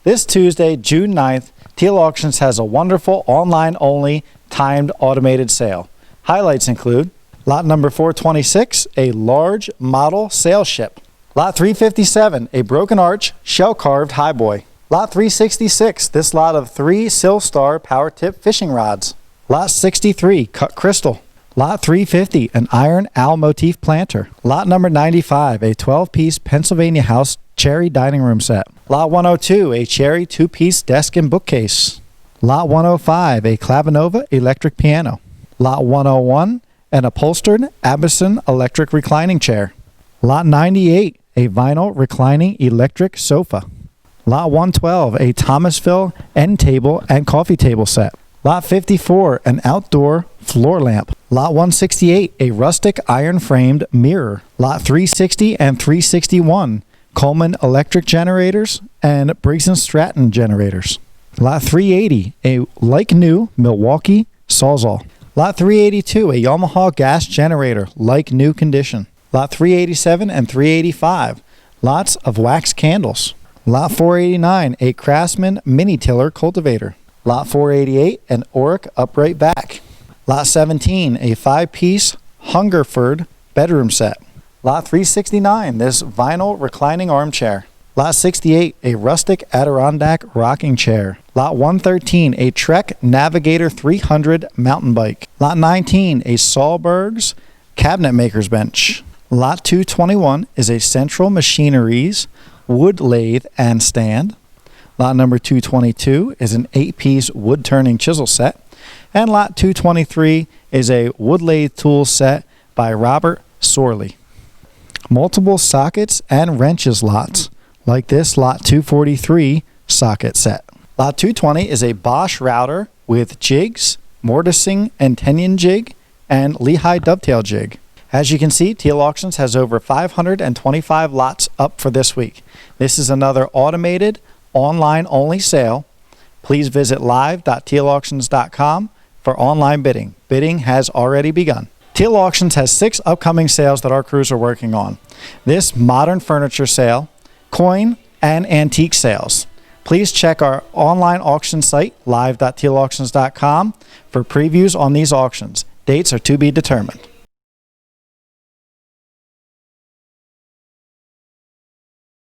This Tuesday, June 9th, Teel Auctions has a wonderful online-only timed automated sale. Highlights include lot number 426, a large model sail ship. Lot 357, a broken arch shell-carved highboy. Lot 366, this lot of 3 Silstar power tip fishing rods. Lot 63, cut crystal. Lot 350, an iron owl motif planter. Lot number 95, a 12-piece Pennsylvania House cherry dining room set. Lot 102, a cherry 2-piece desk and bookcase. Lot 105, a Clavinova electric piano. Lot 101, an upholstered Abison electric reclining chair. Lot 98, a vinyl reclining electric sofa. Lot 112, a Thomasville end table and coffee table set. Lot 54, an outdoor floor lamp. Lot 168, a rustic iron-framed mirror. Lot 360 and 361, Coleman electric generators and Briggs & Stratton generators. Lot 380, a like-new Milwaukee Sawzall. Lot 382, a Yamaha gas generator, like-new condition. Lot 387 and 385, lots of wax candles. Lot 489, a Craftsman mini-tiller cultivator. Lot 488, an Oric upright back. Lot 17, a 5-piece Hungerford bedroom set. Lot 369, this vinyl reclining armchair. Lot 68, a rustic Adirondack rocking chair. Lot 113, a Trek Navigator 300 mountain bike. Lot 19, a Sahlberg's cabinet maker's bench. Lot 221 is a Central Machineries wood lathe and stand. Lot number 222 is an 8-piece wood turning chisel set. And lot 223 is a wood lathe tool set by Robert Sorley. Multiple sockets and wrenches lots, like this lot 243 socket set. Lot 220 is a Bosch router with jigs, mortising and tension jig, and Lehigh dovetail jig. As you can see, Teel Auctions has over 525 lots up for this week. This is another automated, online-only sale. Please visit live.teelauctions.com for online bidding. Bidding has already begun. Teel Auctions has 6 upcoming sales that our crews are working on. This modern furniture sale, coin, and antique sales. Please check our online auction site, live.teelauctions.com, for previews on these auctions. Dates are to be determined.